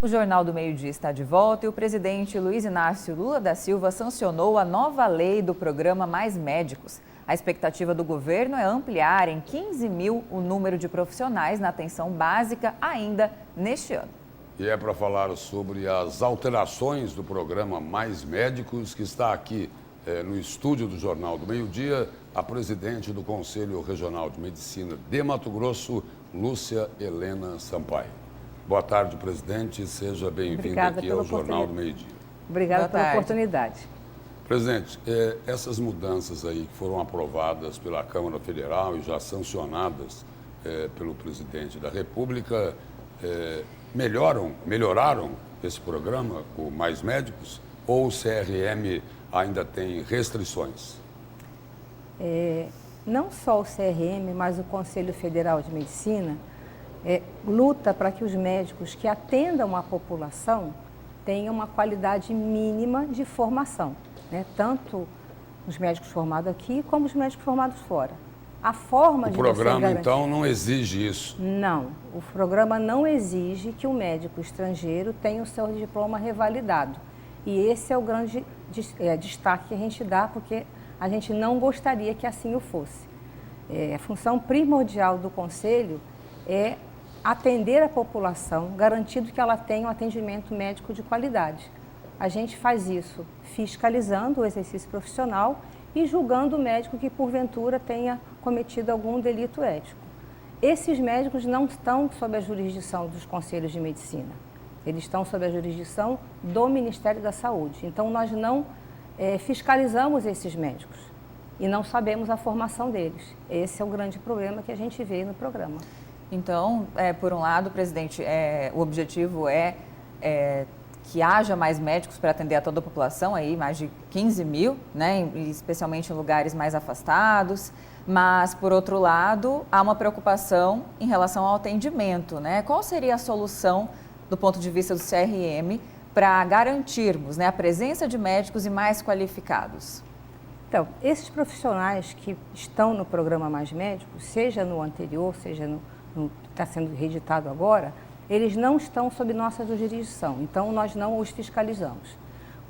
O Jornal do Meio-Dia está de volta e o presidente Luiz Inácio Lula da Silva sancionou a nova lei do programa Mais Médicos. A expectativa do governo é ampliar em 15 mil o número de profissionais na atenção básica ainda neste ano. E é para falar sobre as alterações do programa Mais Médicos que está aqui no estúdio do Jornal do Meio-Dia, a presidente do Conselho Regional de Medicina de Mato Grosso, Lúcia Helena Sampaio. Boa tarde, presidente. Seja bem-vindo aqui ao Jornal do Meio-Dia. Obrigada pela oportunidade. Presidente, essas mudanças aí que foram aprovadas pela Câmara Federal e já sancionadas pelo presidente da República, melhoraram esse programa, o Mais Médicos, ou o CRM ainda tem restrições? Não só o CRM, mas o Conselho Federal de Medicina luta para que os médicos que atendam a população tenham uma qualidade mínima de formação, né? Tanto os médicos formados aqui como os médicos formados fora. A forma de O programa, então, não exige isso? Não, o programa não exige que o médico estrangeiro tenha o seu diploma revalidado. E esse é o grande destaque que a gente dá, porque a gente não gostaria que assim o fosse. A função primordial do Conselho é atender a população, garantindo que ela tenha um atendimento médico de qualidade. A gente faz isso fiscalizando o exercício profissional e julgando o médico que, porventura, tenha cometido algum delito ético. Esses médicos não estão sob a jurisdição dos conselhos de medicina. Eles estão sob a jurisdição do Ministério da Saúde. Então, nós não fiscalizamos esses médicos e não sabemos a formação deles. Esse é o grande problema que a gente vê no programa. Então, por um lado, presidente, o objetivo é que haja mais médicos para atender a toda a população, aí mais de 15 mil, né, especialmente em lugares mais afastados. Mas, por outro lado, há uma preocupação em relação ao atendimento, né? Qual seria a solução, do ponto de vista do CRM, para garantirmos, né, a presença de médicos e mais qualificados? Então, esses profissionais que estão no programa Mais Médicos, seja no anterior, seja no está sendo reeditado agora, eles não estão sob nossa jurisdição, então nós não os fiscalizamos.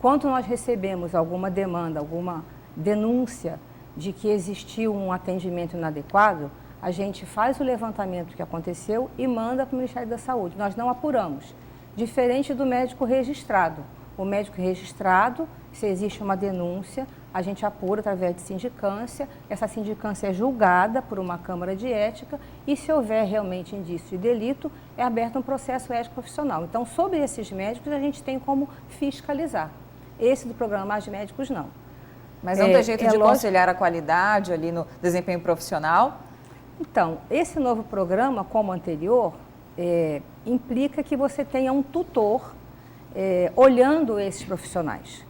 Quando nós recebemos alguma demanda, alguma denúncia de que existiu um atendimento inadequado, a gente faz o levantamento que aconteceu e manda para o Ministério da Saúde. Nós não apuramos, diferente do médico registrado. O médico registrado, se existe uma denúncia, a gente apura através de sindicância, essa sindicância é julgada por uma Câmara de Ética e, se houver realmente indício de delito, é aberto um processo ético profissional. Então, sobre esses médicos, a gente tem como fiscalizar. Esse do programa Mais Médicos, não. Mas não tem jeito de conciliar a qualidade ali no desempenho profissional? Então, esse novo programa, como o anterior, implica que você tenha um tutor olhando esses profissionais.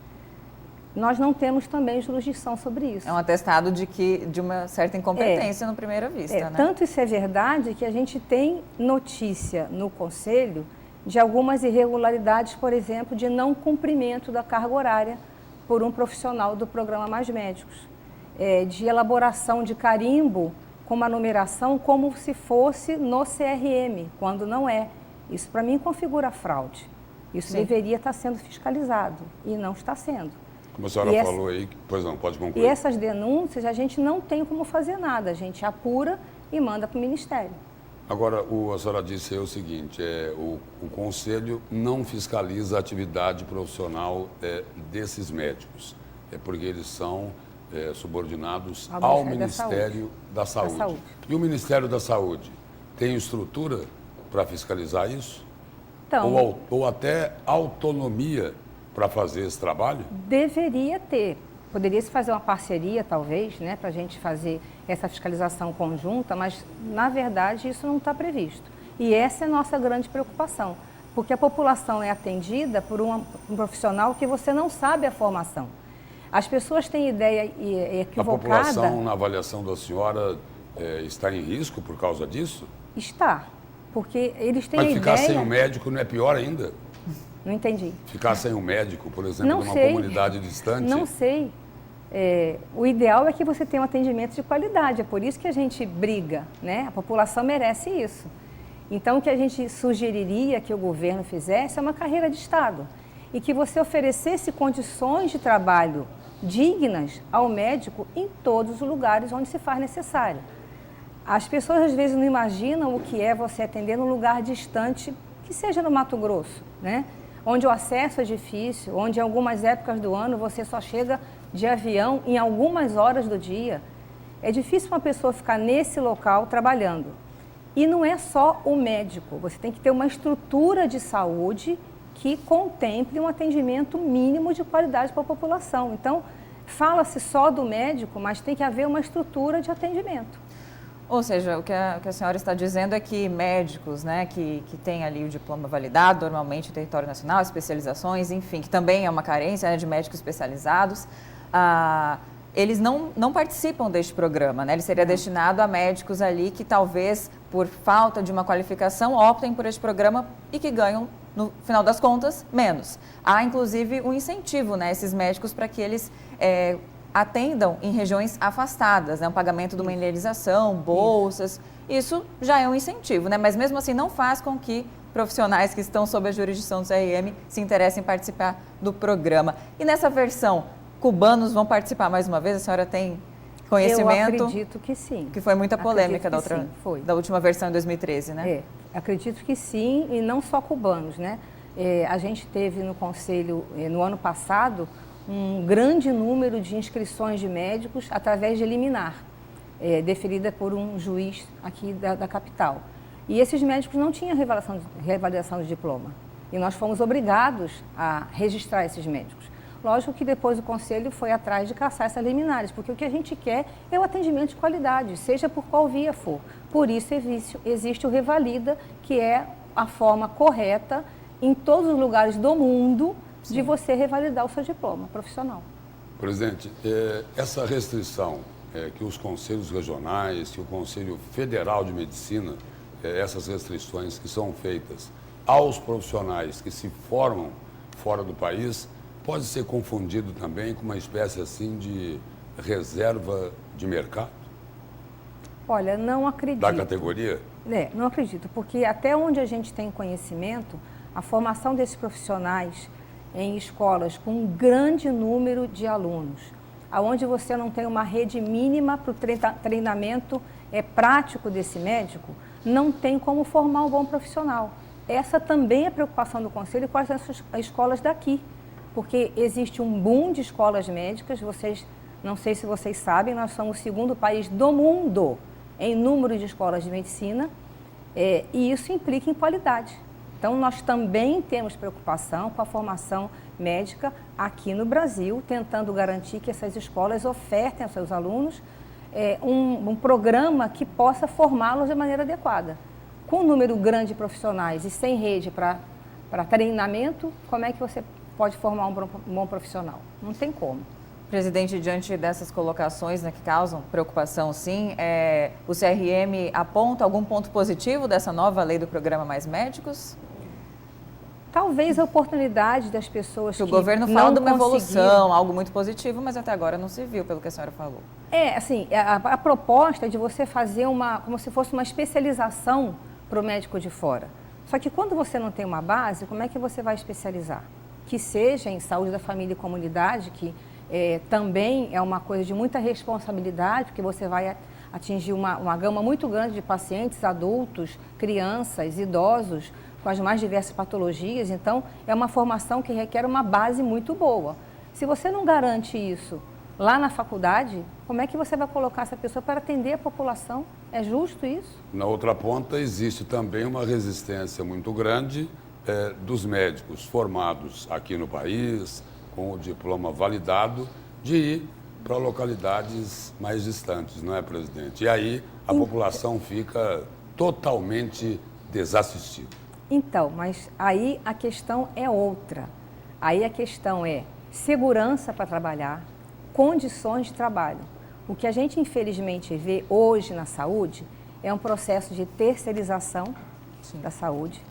Nós não temos também jurisdição sobre isso. É um atestado de uma certa incompetência no primeira vista, né? Tanto isso é verdade que a gente tem notícia no Conselho de algumas irregularidades, por exemplo, de não cumprimento da carga horária por um profissional do programa Mais Médicos, de elaboração de carimbo com uma numeração como se fosse no CRM, quando não é. Isso, para mim, configura fraude. Isso deveria estar sendo fiscalizado e não está sendo. Como a senhora falou aí, pois não, pode concluir. E essas denúncias a gente não tem como fazer nada, a gente apura e manda para o Ministério. Agora, a senhora disse aí o seguinte, o Conselho não fiscaliza a atividade profissional desses médicos, porque eles são subordinados ao Ministério da Saúde. E o Ministério da Saúde tem estrutura para fiscalizar isso? Então, ou até autonomia para fazer esse trabalho? Deveria ter. Poderia-se fazer uma parceria, talvez, né, para a gente fazer essa fiscalização conjunta, mas, na verdade, isso não está previsto. E essa é a nossa grande preocupação, porque a população é atendida por um profissional que você não sabe a formação. As pessoas têm ideia equivocada... A população, na avaliação da senhora, está em risco por causa disso? Está, porque eles têm a ideia... Mas ficar sem um médico não é pior ainda? Não entendi. Ficar sem um médico, por exemplo, numa comunidade distante? Não sei. O ideal é que você tenha um atendimento de qualidade, é por isso que a gente briga, né? A população merece isso. Então, o que a gente sugeriria que o governo fizesse é uma carreira de Estado e que você oferecesse condições de trabalho dignas ao médico em todos os lugares onde se faz necessário. As pessoas às vezes não imaginam o que é você atender num lugar distante, que seja no Mato Grosso, né? Onde o acesso é difícil, onde em algumas épocas do ano você só chega de avião em algumas horas do dia. É difícil uma pessoa ficar nesse local trabalhando. E não é só o médico, você tem que ter uma estrutura de saúde que contemple um atendimento mínimo de qualidade para a população. Então, fala-se só do médico, mas tem que haver uma estrutura de atendimento. Ou seja, o que a senhora está dizendo é que médicos, né, que têm ali o diploma validado, normalmente no território nacional, especializações, enfim, que também é uma carência, né, de médicos especializados, eles não participam deste programa, né? Ele seria destinado a médicos ali que talvez, por falta de uma qualificação, optem por este programa e que ganham, no final das contas, menos. Há, inclusive, um incentivo, né, esses médicos para que eles atendam em regiões afastadas, né, um pagamento de uma indenização, bolsas. Isso já é um incentivo, né? Mas mesmo assim não faz com que profissionais que estão sob a jurisdição do CRM se interessem em participar do programa. E nessa versão, cubanos vão participar mais uma vez? A senhora tem conhecimento? Eu acredito que sim. Que foi muita polêmica da última versão em 2013, né? Acredito que sim, e não só cubanos, né? A gente teve no Conselho, no ano passado, um grande número de inscrições de médicos através de liminar, deferida por um juiz aqui da capital. E esses médicos não tinham revalidação de diploma. E nós fomos obrigados a registrar esses médicos. Lógico que depois o Conselho foi atrás de caçar essas liminares, porque o que a gente quer é o atendimento de qualidade, seja por qual via for. Por isso existe o Revalida, que é a forma correta em todos os lugares do mundo de você revalidar o seu diploma profissional. Presidente, essa restrição que os conselhos regionais, que o Conselho Federal de Medicina, essas restrições que são feitas aos profissionais que se formam fora do país, pode ser confundido também com uma espécie assim de reserva de mercado? Olha, não acredito. Da categoria? Não acredito, porque até onde a gente tem conhecimento, a formação desses profissionais em escolas com um grande número de alunos, aonde você não tem uma rede mínima para o treinamento prático desse médico, não tem como formar um bom profissional. Essa também é a preocupação do Conselho com as escolas daqui, porque existe um boom de escolas médicas. Não sei se vocês sabem, nós somos o segundo país do mundo em número de escolas de medicina, e isso implica em qualidade. Então, nós também temos preocupação com a formação médica aqui no Brasil, tentando garantir que essas escolas ofertem aos seus alunos um programa que possa formá-los de maneira adequada. Com um número grande de profissionais e sem rede para treinamento, como é que você pode formar um bom profissional? Não tem como. Presidente, diante dessas colocações, né, que causam preocupação, sim, o CRM aponta algum ponto positivo dessa nova lei do programa Mais Médicos? Talvez a oportunidade das pessoas que o governo fala de uma evolução, algo muito positivo, mas até agora não se viu, pelo que a senhora falou. Assim, a proposta é de você fazer como se fosse uma especialização para o médico de fora. Só que quando você não tem uma base, como é que você vai especializar? Que seja em saúde da família e comunidade, que também é uma coisa de muita responsabilidade, porque você vai atingir uma gama muito grande de pacientes, adultos, crianças, idosos, com as mais diversas patologias. Então, é uma formação que requer uma base muito boa. Se você não garante isso lá na faculdade, como é que você vai colocar essa pessoa para atender a população? É justo isso? Na outra ponta, existe também uma resistência muito grande dos médicos formados aqui no país, com o diploma validado, de ir para localidades mais distantes, não é, presidente? E aí a população fica totalmente desassistida. Então, mas aí a questão é outra. Aí a questão é segurança para trabalhar, condições de trabalho. O que a gente infelizmente vê hoje na saúde é um processo de terceirização da saúde,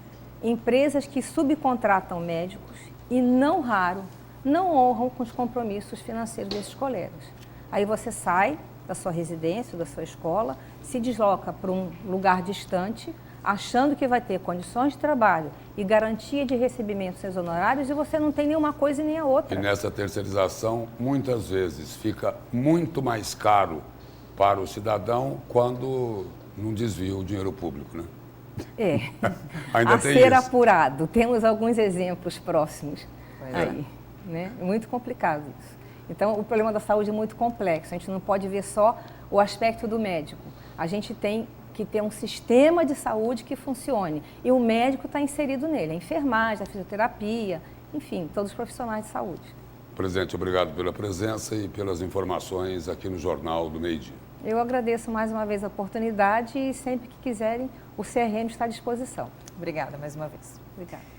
empresas que subcontratam médicos e, não raro, não honram com os compromissos financeiros desses colegas. Aí você sai da sua residência, da sua escola, se desloca para um lugar distante, achando que vai ter condições de trabalho e garantia de recebimento dos seus honorários e você não tem nenhuma coisa e nem a outra. E nessa terceirização, muitas vezes, fica muito mais caro para o cidadão quando não desvia o dinheiro público, né? Ainda a tem ser isso. apurado. Temos alguns exemplos próximos Pois aí, né? É muito complicado isso. Então, o problema da saúde é muito complexo. A gente não pode ver só o aspecto do médico. A gente tem que ter um sistema de saúde que funcione. E o médico está inserido nele. A enfermagem, a fisioterapia, enfim, todos os profissionais de saúde. Presidente, obrigado pela presença e pelas informações aqui no Jornal do Meio-Dia. Eu agradeço mais uma vez a oportunidade e sempre que quiserem, o CRM está à disposição. Obrigada mais uma vez. Obrigada.